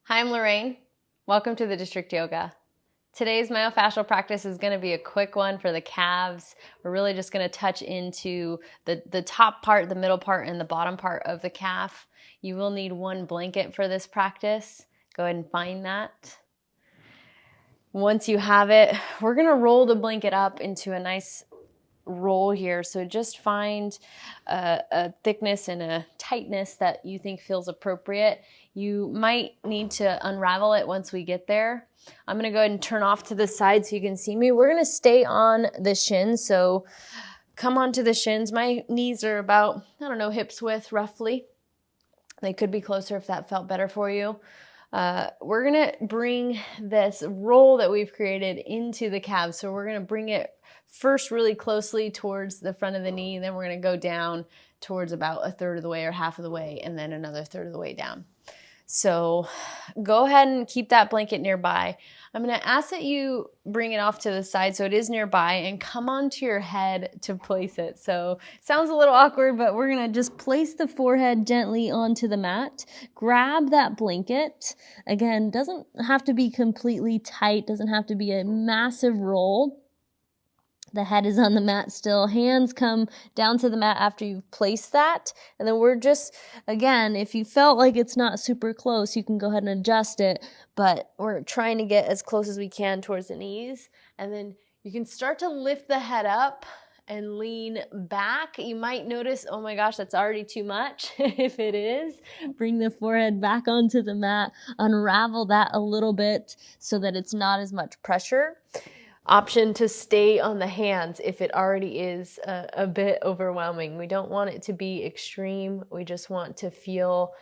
Hi, I'm Lorraine. Welcome to the District Yoga. Today's myofascial practice is going to be a quick one for the calves. We're really just going to touch into the top part, the middle part, and the bottom part of the calf. You will need one blanket for this practice. Go ahead and find that. Once you have it, we're going to roll the blanket up into a nice roll here. So just find a thickness and a tightness that you think feels appropriate. You might need to unravel it once we get there. I'm going to go ahead and turn off to the side so you can see me. We're going to stay on the shins. So come onto the shins. My knees are about, hips width roughly. They could be closer if that felt better for you. We're going to bring this roll that we've created into the calves. So we're going to bring it first really closely towards the front of the knee. Then we're going to go down towards about a third of the way or half of the way, and then another third of the way down. So go ahead and keep that blanket nearby. I'm going to ask that you bring it off to the side so it is nearby and come onto your head to place it. So it sounds a little awkward, but we're going to just place the forehead gently onto the mat. Grab that blanket. Again, doesn't have to be completely tight, doesn't have to be a massive roll. The head is on the mat still. Hands come down to the mat after you've placed that. And then we're just, again, if you felt like it's not super close, you can go ahead and adjust it. But we're trying to get as close as we can towards the knees. And then you can start to lift the head up and lean back. You might notice, oh my gosh, that's already too much. If it is, bring the forehead back onto the mat. Unravel that a little bit so that it's not as much pressure. Option to stay on the hands if it already is a bit overwhelming. We don't want it to be extreme. We just want to feel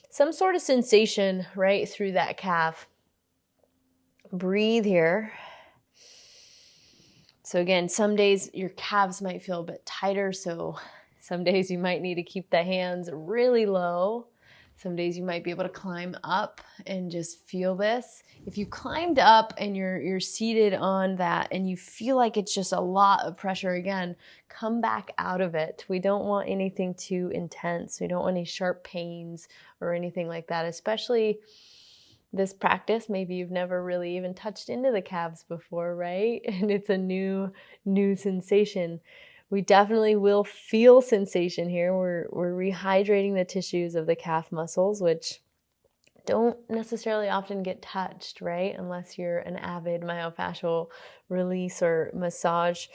some sort of sensation right through that calf. Breathe here. So again, some days your calves might feel a bit tighter, so some days you might need to keep the hands really low. Some days you might be able to climb up and just feel this. If you climbed up and you're seated on that and you feel like it's just a lot of pressure, again, come back out of it. We don't want anything too intense. We don't want any sharp pains or anything like that, especially this practice. Maybe you've never really even touched into the calves before, right? And it's a new sensation. We definitely will feel sensation here. We're rehydrating the tissues of the calf muscles, which don't necessarily often get touched, right? Unless you're an avid myofascial release or massage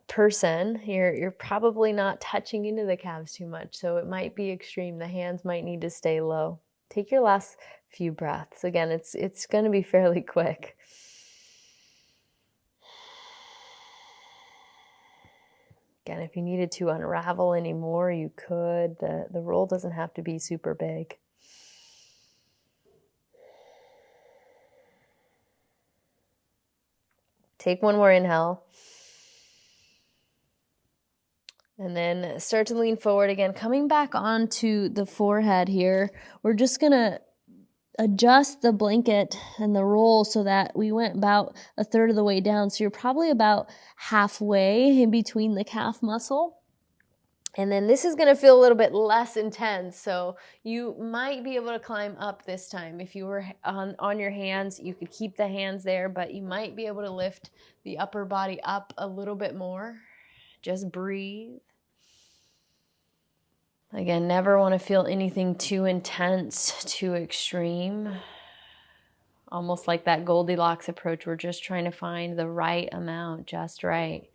person. You're probably not touching into the calves too much, so it might be extreme. The hands might need to stay low. Take your last few breaths. Again, it's going to be fairly quick. Again, if you needed to unravel any more, you could. The roll doesn't have to be super big. Take one more inhale. And then start to lean forward again. Coming back onto the forehead here, we're just going to adjust the blanket and the roll so that we went about a third of the way down. So you're probably about halfway in between the calf muscle. And then this is going to feel a little bit less intense. So you might be able to climb up this time. If you were on your hands, you could keep the hands there, but you might be able to lift the upper body up a little bit more. Just breathe. Again, never want to feel anything too intense, too extreme. Almost like that Goldilocks approach. We're just trying to find the right amount, just right.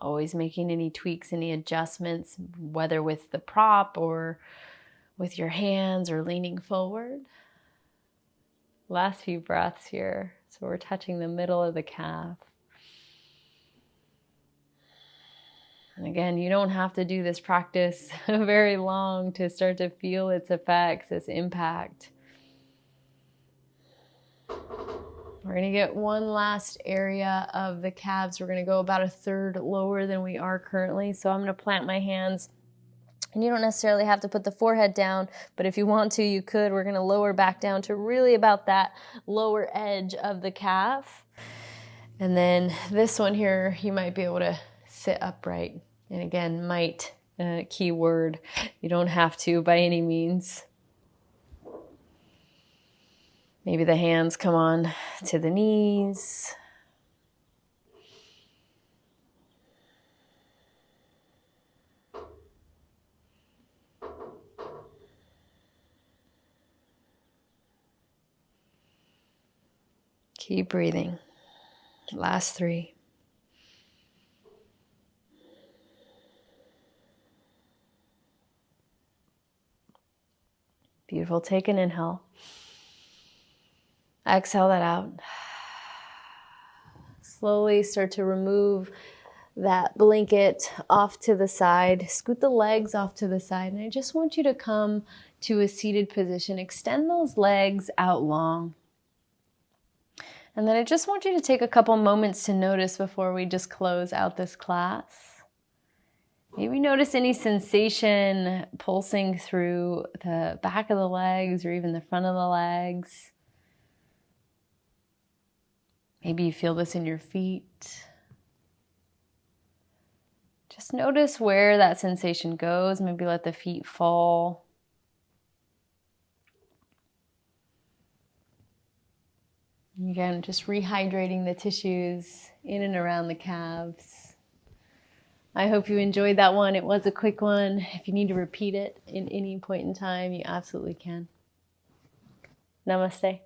Always making any tweaks, any adjustments, whether with the prop or with your hands or leaning forward. Last few breaths here. So we're touching the middle of the calf. And again, you don't have to do this practice very long to start to feel its effects, its impact. We're going to get one last area of the calves. We're going to go about a third lower than we are currently. So I'm going to plant my hands. And you don't necessarily have to put the forehead down, but if you want to, you could. We're going to lower back down to really about that lower edge of the calf. And then this one here, you might be able to sit upright. And again, might, key word. You don't have to by any means. Maybe the hands come on to the knees. Keep breathing. Last 3. Beautiful. Take an inhale. Exhale that out. Slowly start to remove that blanket off to the side. Scoot the legs off to the side. And I just want you to come to a seated position. Extend those legs out long. And then I just want you to take a couple moments to notice before we just close out this class. Maybe notice any sensation pulsing through the back of the legs or even the front of the legs. Maybe you feel this in your feet. Just notice where that sensation goes. Maybe let the feet fall. Again, just rehydrating the tissues in and around the calves. I hope you enjoyed that one. It was a quick one. If you need to repeat it in any point in time, you absolutely can. Namaste.